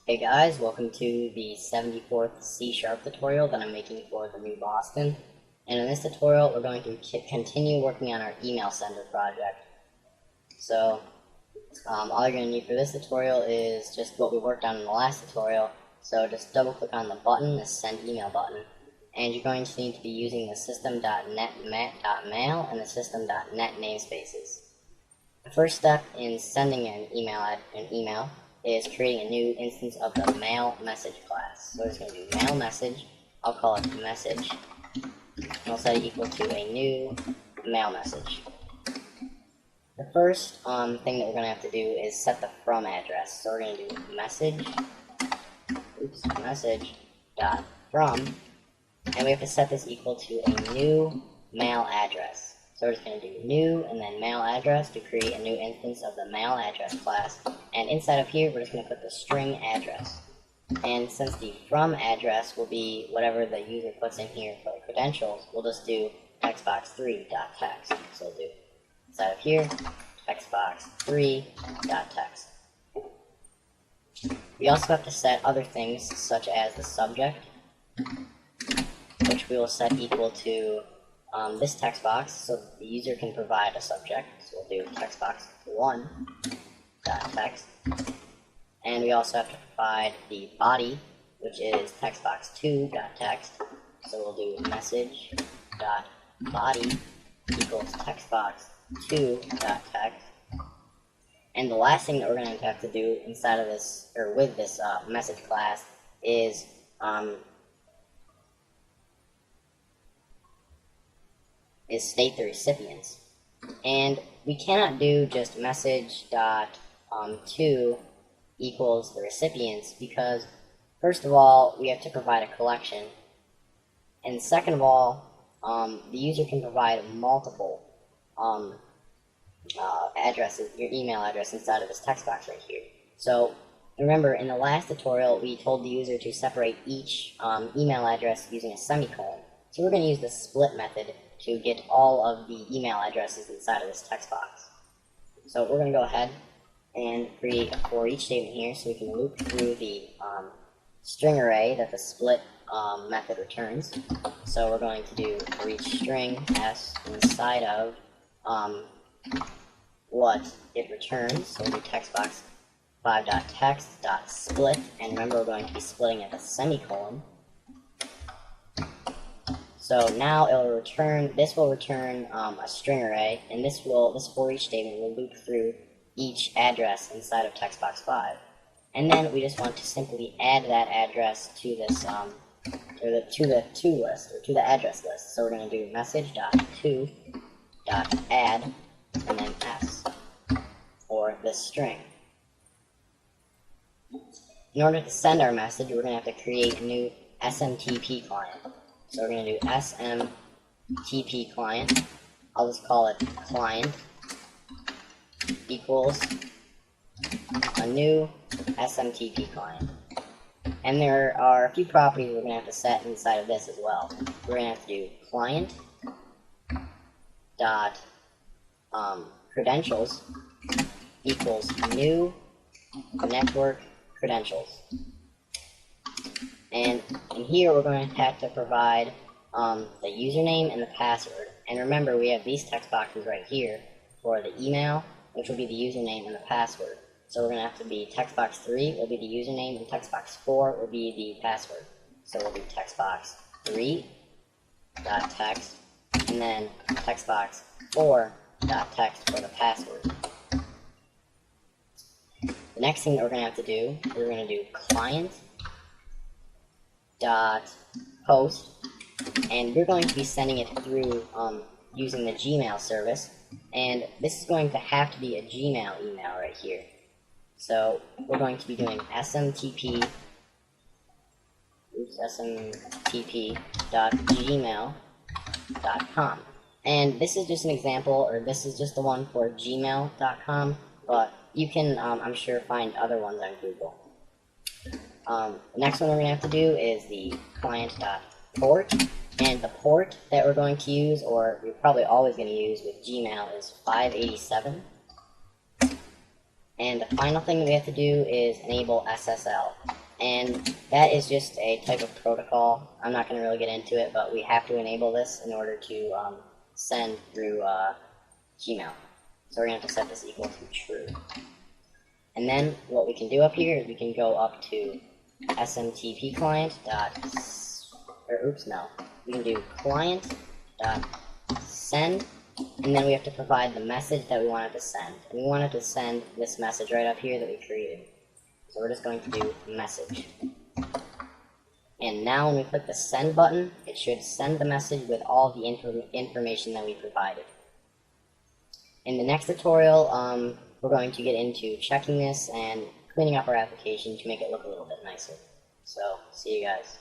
Hey guys, welcome to the 74th C# tutorial that I'm making for the new Boston. And in this tutorial, we're going to continue working on our email sender project. So, all you're going to need for this tutorial is just what we worked on in the last tutorial. So just double click on the button, the send email button. And you're going to need to be using the system.net.mail and the system.net namespaces. The first step in sending an email is creating a new instance of the mail message class. So we're just going to do mail message. I'll call it message. And we'll set it equal to a new mail message. The first thing that we're going to have to do is set the from address. So we're going to do message dot from, and we have to set this equal to a new mail address. So we're just going to do new and then mail address to create a new instance of the mail address class. And inside of here, we're just going to put the string address. And since the from address will be whatever the user puts in here for the credentials, we'll just do textbox3.text. So we'll do inside of here, textbox3.text. We also have to set other things such as the subject, which we will set equal to this text box, so the user can provide a subject. So we'll do textbox1.text, and we also have to provide the body, which is textbox2.text. So we'll do message.body equals textbox2.text. And the last thing that we're going to have to do inside of this, or with this message class, is state the recipients. And we cannot do just message.to equals the recipients, because first of all, we have to provide a collection, and second of all, the user can provide multiple addresses, your email address inside of this text box right here. So remember, in the last tutorial, we told the user to separate each email address using a semicolon. So we're going to use the split method to get all of the email addresses inside of this text box. So we're going to go ahead and create a for each statement here so we can loop through the string array that the split method returns. So we're going to do for each string s inside of what it returns. So we'll do textbox5.text.split, and remember we're going to be splitting at the semicolon. So now it will return, this will return a string array, and this for each statement will loop through each address inside of textbox5. And then we just want to simply add that address to this, to the to list, or to the address list. So we're going to do message.to.add, and then s, or this string. In order to send our message, we're going to have to create a new SMTP client. So we're going to do SMTP client. I'll just call it client equals a new SMTP client. And there are a few properties we're going to have to set inside of this as well. We're going to have to do client dot credentials equals new network credentials. And in here, we're going to have to provide the username and the password. And remember, we have these text boxes right here for the email, which will be the username and the password. So we're going to have to be textbox3 will be the username, and textbox4 will be the password. So we'll do textbox3.text, and then textbox4.text for the password. The next thing that we're going to have to do, we're going to do client dot post, and we're going to be sending it through using the Gmail service, and this is going to have to be a Gmail email right here. So we're going to be doing smtp.gmail.com, and this is just an example, or this is just the one for gmail.com, but you can I'm sure find other ones on Google. The next one we're going to have to do is the client.port, and the port that we're going to use, or we're probably always going to use with Gmail, is 587. And the final thing that we have to do is enable SSL. And that is just a type of protocol. I'm not going to really get into it, but we have to enable this in order to send through Gmail. So we're going to have to set this equal to true. And then what we can do up here is we can go up to smtp client dot, or oops, no. We can do client dot send, and then we have to provide the message that we want it to send. And we want it to send this message right up here that we created. So we're just going to do message. And now when we click the send button, it should send the message with all the information that we provided. In the next tutorial, we're going to get into checking this and cleaning up our application to make it look a little bit nicer. So, see you guys.